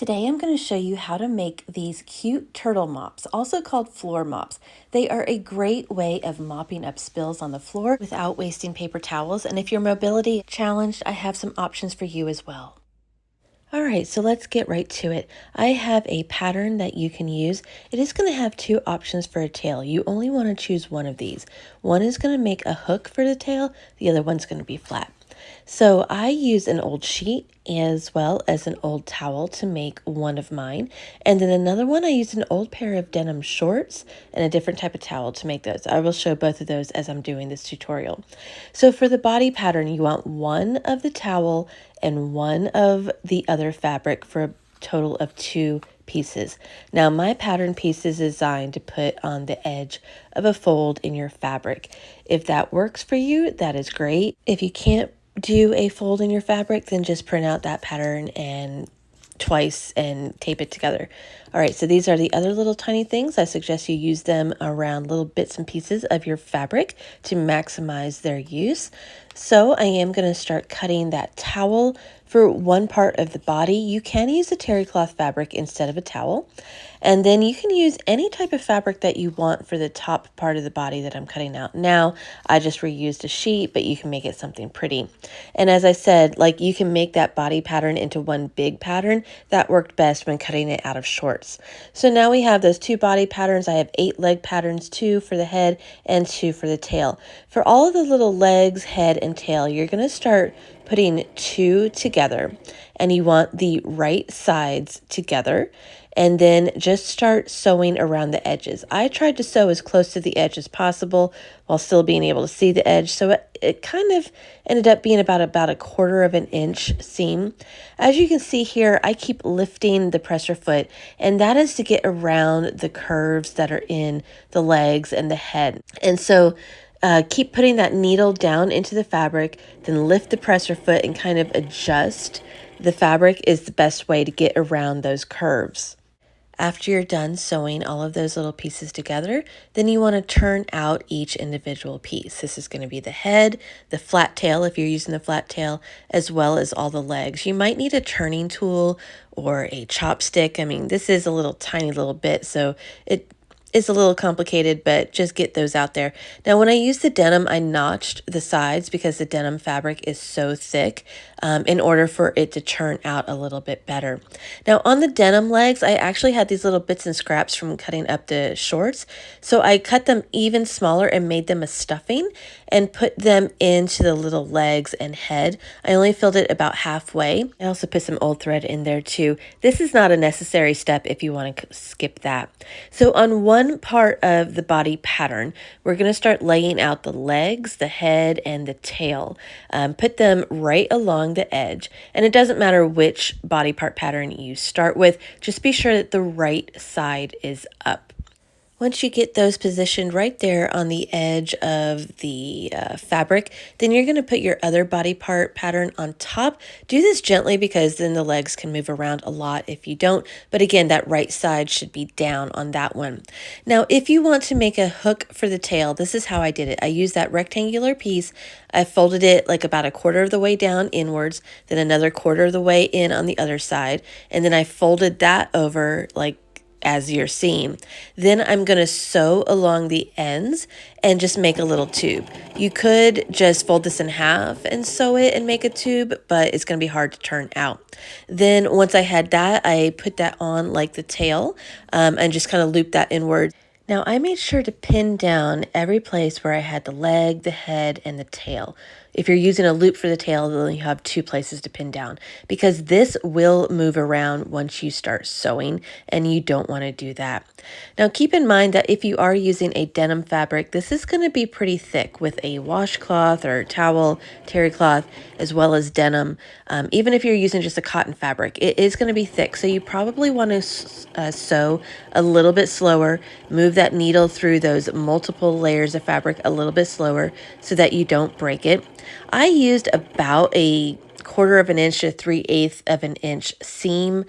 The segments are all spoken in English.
Today I'm going to show you how to make these cute turtle mops, also called floor mops. They are a great way of mopping up spills on the floor without wasting paper towels, and if you're mobility challenged, I have some options for you as well. All right, so let's get right to it. I have a pattern that you can use. It is going to have two options for a tail. You only want to choose one of these. One is going to make a hook for the tail, the other one's going to be flat. So I use an old sheet as well as an old towel to make one of mine. And then another one, I used an old pair of denim shorts and a different type of towel to make those. I will show both of those as I'm doing this tutorial. So for the body pattern, you want one of the towel and one of the other fabric for a total of 2 pieces. Now my pattern piece is designed to put on the edge of a fold in your fabric. If that works for you, that is great. If you can't do a fold in your fabric, then just print out that pattern and twice and tape it together. All right, so these are the other little tiny things. I suggest you use them around little bits and pieces of your fabric to maximize their use. So I am going to start cutting that towel for one part of the body. You can use a terry cloth fabric instead of a towel. And then you can use any type of fabric that you want for the top part of the body that I'm cutting out now. I just reused a sheet, but you can make it something pretty. And as I said, like you can make that body pattern into one big pattern. That worked best when cutting it out of shorts. So now we have those 2 body patterns. I have 8 leg patterns, 2 for the head and 2 for the tail. For all of the little legs, head, and tail, you're going to start putting 2 together, and you want the right sides together, and then just start sewing around the edges. I tried to sew as close to the edge as possible while still being able to see the edge, so it kind of ended up being about a 1/4 of an inch seam. As you can see here, I keep lifting the presser foot, and that is to get around the curves that are in the legs and the head. And so keep putting that needle down into the fabric, then lift the presser foot and kind of adjust the fabric is the best way to get around those curves. After you're done sewing all of those little pieces together, then you want to turn out each individual piece. This is going to be the head, the flat tail if you're using the flat tail, as well as all the legs. You might need a turning tool or a chopstick. I mean, this is a little tiny little bit, so it is a little complicated, but just get those out there. Now, when I use the denim, I notched the sides because the denim fabric is so thick in order for it to turn out a little bit better. Now, on the denim legs, I actually had these little bits and scraps from cutting up the shorts. So I cut them even smaller and made them a stuffing and put them into the little legs and head. I only filled it about halfway. I also put some old thread in there too. This is not a necessary step if you want to skip that. So on one part of the body pattern, we're going to start laying out the legs, the head, and the tail. Put them right along the edge. And it doesn't matter which body part pattern you start with, just be sure that the right side is up. Once you get those positioned right there on the edge of the fabric, then you're going to put your other body part pattern on top. Do this gently because then the legs can move around a lot if you don't. But again, that right side should be down on that one. Now, if you want to make a hook for the tail, this is how I did it. I used that rectangular piece. I folded it like about 1/4 of the way down inwards, then another 1/4 of the way in on the other side. And then I folded that over like as you're seeing. Then I'm going to sew along the ends and just make a little tube. You could just fold this in half and sew it and make a tube, but it's going to be hard to turn out. Then once I had that, I put that on like the tail and just kind of loop that inward. Now I made sure to pin down every place where I had the leg, the head, and the tail. If you're using a loop for the tail, then you have 2 places to pin down because this will move around once you start sewing and you don't want to do that. Now keep in mind that if you are using a denim fabric, this is going to be pretty thick with a washcloth or towel, terry cloth, as well as denim. Even if you're using just a cotton fabric, it is going to be thick. So you probably want to sew a little bit slower, move that needle through those multiple layers of fabric a little bit slower so that you don't break it. I used about a 1/4 of an inch to 3/8 of an inch seam.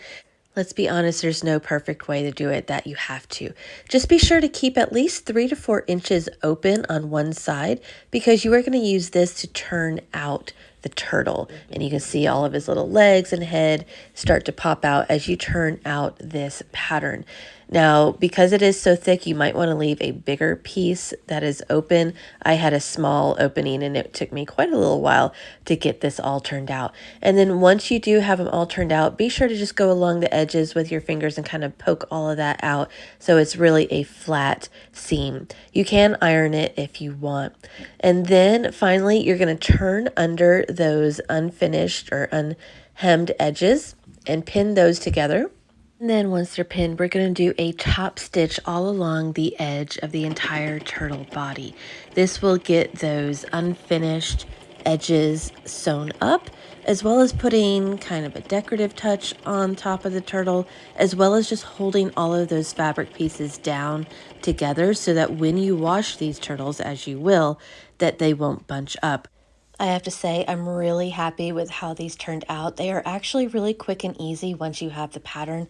Let's be honest, there's no perfect way to do it that you have to. Just be sure to keep at least 3 to 4 inches open on one side because you are going to use this to turn out the turtle. And you can see all of his little legs and head start to pop out as you turn out this pattern. Now, because it is so thick, you might want to leave a bigger piece that is open. I had a small opening and it took me quite a little while to get this all turned out. And then once you do have them all turned out, be sure to just go along the edges with your fingers and kind of poke all of that out so it's really a flat seam. You can iron it if you want. And then finally, you're going to turn under those unfinished or unhemmed edges and pin those together. And then once they're pinned, we're going to do a top stitch all along the edge of the entire turtle body. This will get those unfinished edges sewn up, as well as putting kind of a decorative touch on top of the turtle, as well as just holding all of those fabric pieces down together so that when you wash these turtles, as you will, that they won't bunch up. I have to say, I'm really happy with how these turned out. They are actually really quick and easy once you have the pattern,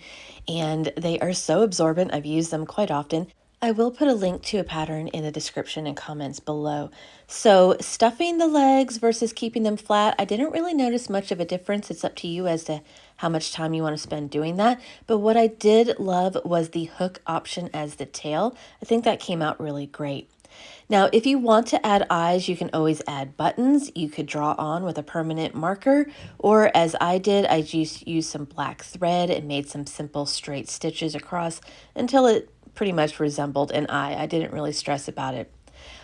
and they are so absorbent. I've used them quite often. I will put a link to a pattern in the description and comments below. So stuffing the legs versus keeping them flat, I didn't really notice much of a difference. It's up to you as to how much time you want to spend doing that. But what I did love was the hook option as the tail. I think that came out really great. Now, if you want to add eyes, you can always add buttons. You could draw on with a permanent marker, or as I did, I just used some black thread and made some simple straight stitches across until it pretty much resembled an eye. I didn't really stress about it.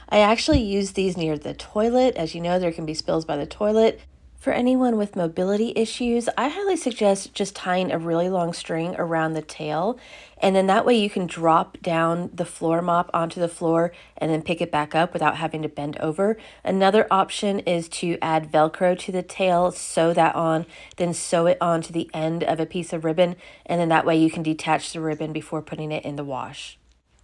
I actually used these near the toilet. As you know, there can be spills by the toilet. For anyone with mobility issues, I highly suggest just tying a really long string around the tail, and then that way you can drop down the floor mop onto the floor and then pick it back up without having to bend over. Another option is to add Velcro to the tail, sew that on, then sew it onto the end of a piece of ribbon, and then that way you can detach the ribbon before putting it in the wash.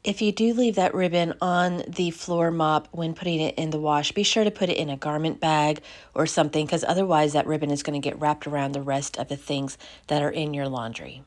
If you do leave that ribbon on the floor mop when putting it in the wash, be sure to put it in a garment bag or something, because otherwise that ribbon is going to get wrapped around the rest of the things that are in your laundry.